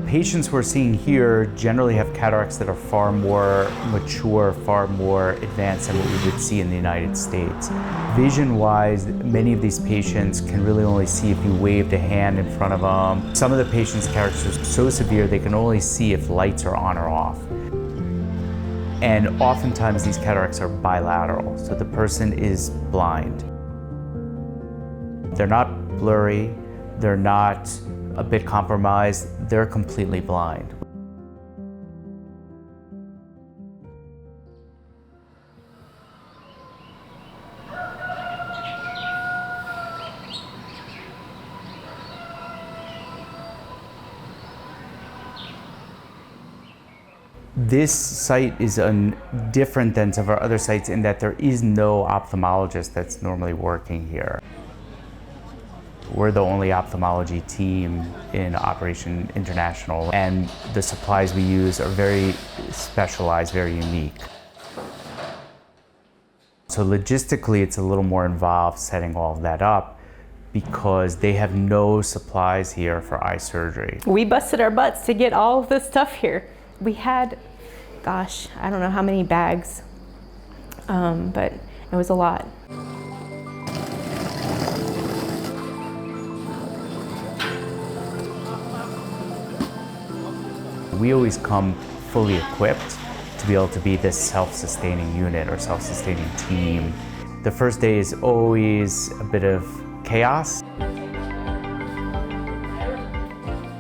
patients we're seeing here generally have cataracts that are far more mature, far more advanced than what we would see in the United States. Vision-wise, many of these patients can really only see if you waved a hand in front of them. Some of the patients' cataracts are so severe they can only see if lights are on or off. And oftentimes these cataracts are bilateral, so the person is blind. They're not blurry, they're not a bit compromised, they're completely blind. This site is different than some of our other sites in that there is no ophthalmologist that's normally working here. We're the only ophthalmology team in Operation International, and the supplies we use are very specialized, very unique. So logistically, it's a little more involved setting all of that up because they have no supplies here for eye surgery. We busted our butts to get all of this stuff here. We had, gosh, I don't know how many bags, but it was a lot. We always come fully equipped to be able to be this self-sustaining unit or self-sustaining team. The first day is always a bit of chaos.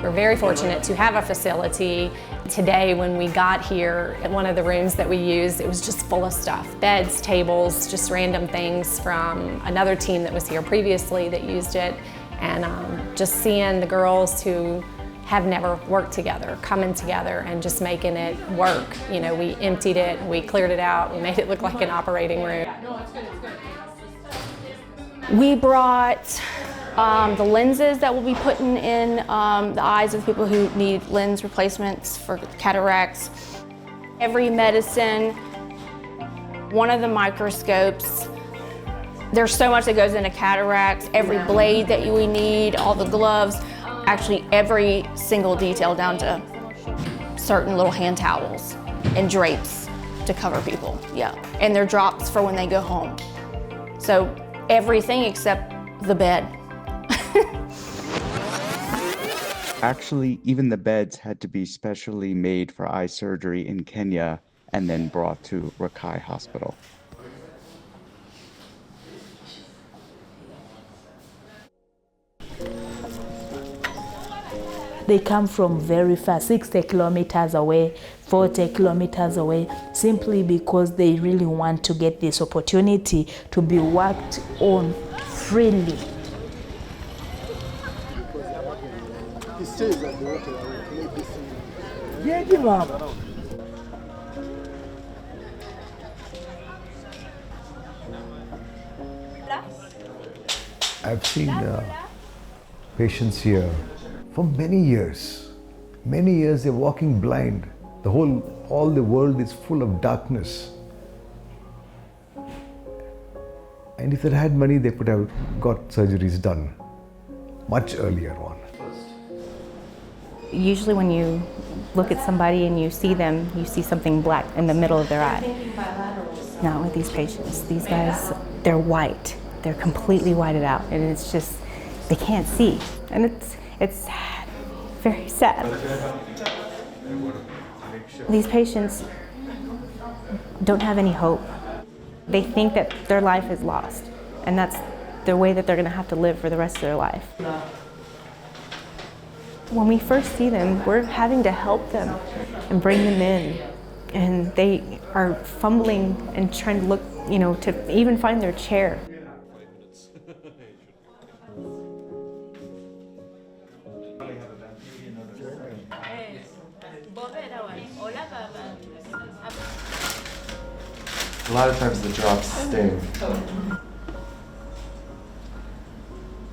We're very fortunate to have a facility. Today, when we got here, at one of the rooms that we used, it was just full of stuff. Beds, tables, just random things from another team that was here previously that used it. And just seeing the girls who have never worked together, coming together and just making it work. You know, we emptied it, we cleared it out, we made it look like an operating room. We brought the lenses that we'll be putting in the eyes of people who need lens replacements for cataracts. Every medicine, one of the microscopes. There's so much that goes into cataracts, every blade that we need, all the gloves. Actually, every single detail down to certain little hand towels and drapes to cover people, yeah. And their drops for when they go home. So everything except the bed. Actually, even the beds had to be specially made for eye surgery in Kenya and then brought to Rakai Hospital. They come from very far, 60 kilometers away, 40 kilometers away, simply because they really want to get this opportunity to be worked on freely. I've seen patients here for many years. Many years they're walking blind. All the world is full of darkness. And if they had money, they could have got surgeries done much earlier on. Usually when you look at somebody and you see them, you see something black in the middle of their eye. Not with these patients. These guys, they're white. They're completely whited out, and it's just, they can't see. And it's sad, very sad. These patients don't have any hope. They think that their life is lost, and that's the way that they're gonna have to live for the rest of their life. When we first see them, we're having to help them and bring them in, and they are fumbling and trying to look, you know, to even find their chair. A lot of times the drops sting.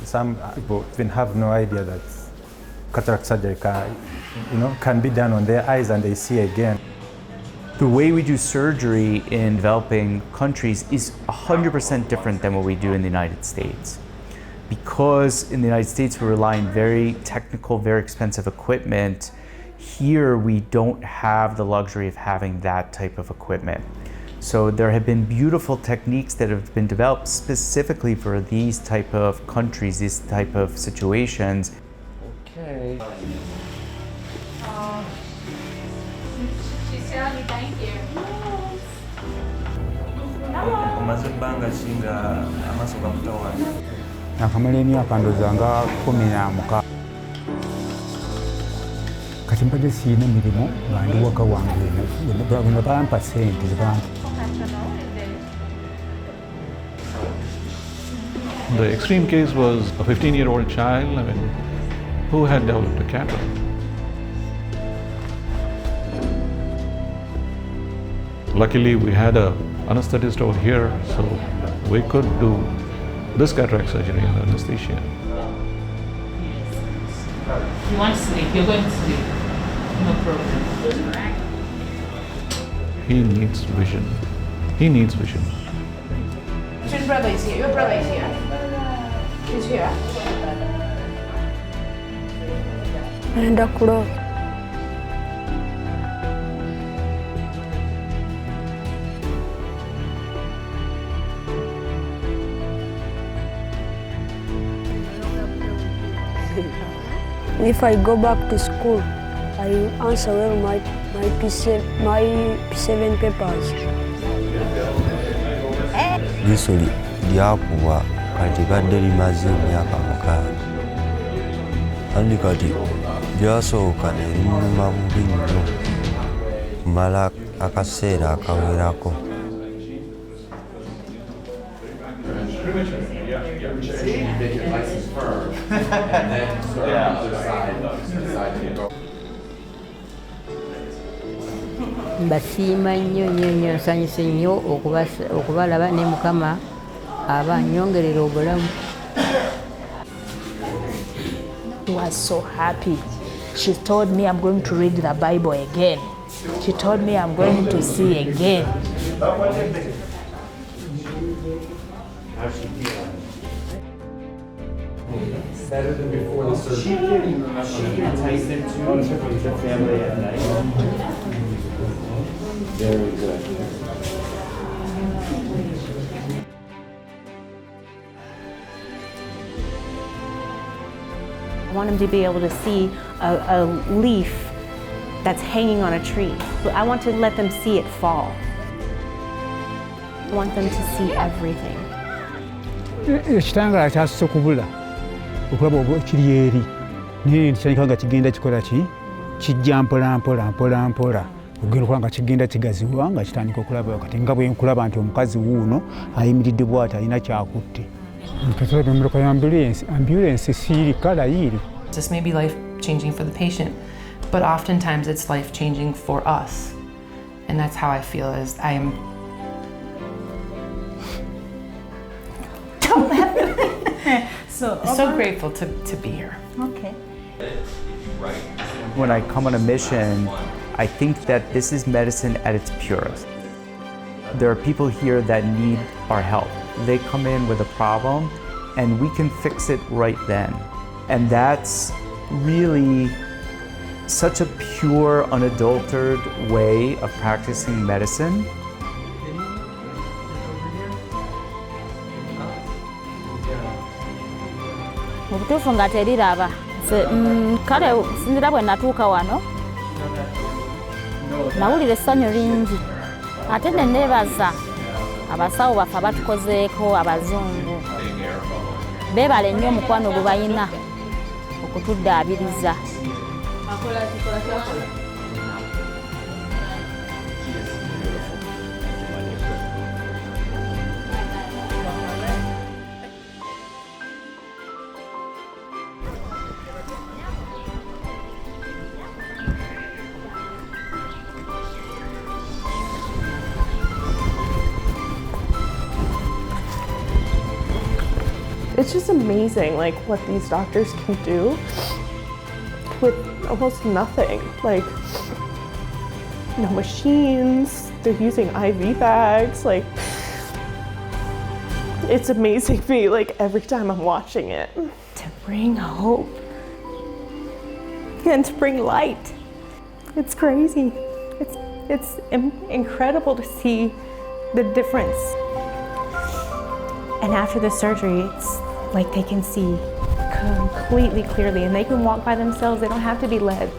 Some people even have no idea that cataract surgery can be done on their eyes and they see again. The way we do surgery in developing countries is 100% different than what we do in the United States. Because in the United States we rely on very technical, very expensive equipment, Here, we don't have the luxury of having that type of equipment. So there have been beautiful techniques that have been developed specifically for these type of countries, these type of situations. Okay. She's telling me thank you. Omaze ebbanga ki nga amaaso gakutawaanya? Nakamala emyaka ndowooza nga 16. Kati mbadde siyina mirimu nga ndi waka wange eno bampa ssente zebampa. The extreme case was a 15-year-old child, who had developed a cataract. Luckily, we had an anesthetist over here, so we could do this cataract surgery under anesthesia. You want to sleep, you're going to sleep. No problem. He needs vision. He needs vision. Your brother is here. Your brother is here. He's here. Naenda kuloa. If I go back to school, I answer well my P7 papers. Liiso lyakubwa kati badde limaze emyaka 6. Andi kati lyasooka ne linnuma bubi nnyo kumala akaseera akawerako. Mbasiima nnyo nsanyuse nnyo okubalaba ne Mukama aba annyongerera obulamu. Was so happy. She told me I'm going to read the Bible again. She told me I'm going to see again. How's she feeling? Better than before the surgery. She can entice them to the family at night. Very good. I want them to be able to see a leaf that's hanging on a tree. I want to let them see it fall. I want them to see everything. Ekitangala kyasose kubula okulaba oba kiri eri naye kitandika nga kigenda kikola ki kijja mpola ogenda okuba nga kigenda kigaziwa nga kitandika okulaba kati nga bwe nkulaba nti omukazi wuuno ayimiridde bw'ati alina kyakutte. Katulaga emmotoka ya ambulance siirika layiri. This may be life-changing for the patient, but oftentimes it's life-changing for us. And that's how I feel, is I am... so grateful to be here. Okay. When I come on a mission, I think that this is medicine at its purest. There are people here that need our help. They come in with a problem and we can fix it right then. And that's really such a pure, unadulterated way of practicing medicine. Obutuufu nga teriraba kale sinzira bwe natuuka wano nawulira essanyu lingi ate ne neebaza abasawo baffe abatukozeeko abazungu beebale nnyo omukwano gwe balina okutuddaabiriza. It's just amazing, like, what these doctors can do with almost nothing. Like, no machines, they're using IV bags, like, it's amazing me, like, every time I'm watching it. To bring hope and to bring light It's crazy. It's incredible to see the difference. And after the surgery, it's like they can see completely clearly and they can walk by themselves. They don't have to be led.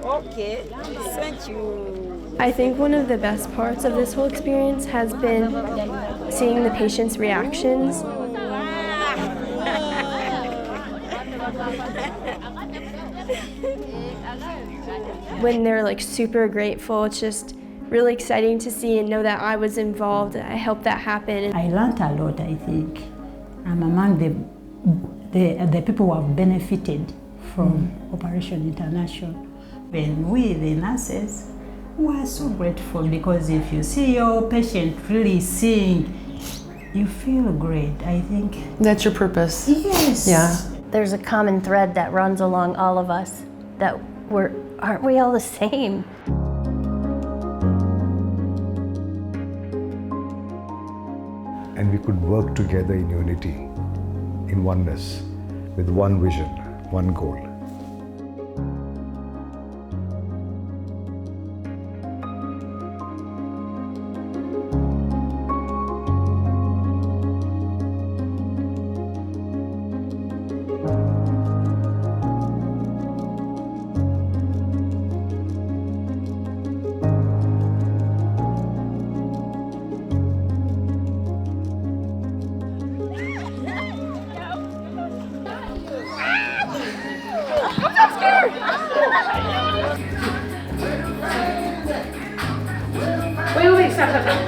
Okay, thank you. I think one of the best parts of this whole experience has been seeing the patients' reactions. When they're like super grateful, it's just really exciting to see and know that I was involved. I helped that happen. I learned a lot, I think. I'm among the people who have benefited from Operation International. When we, the nurses, were so grateful because if you see your patient really seeing, you feel great, I think. That's your purpose. Yes. Yeah. There's a common thread that runs along all of us, that aren't we all the same? And we could work together in unity, in oneness, with one vision, one goal. Wait, stop.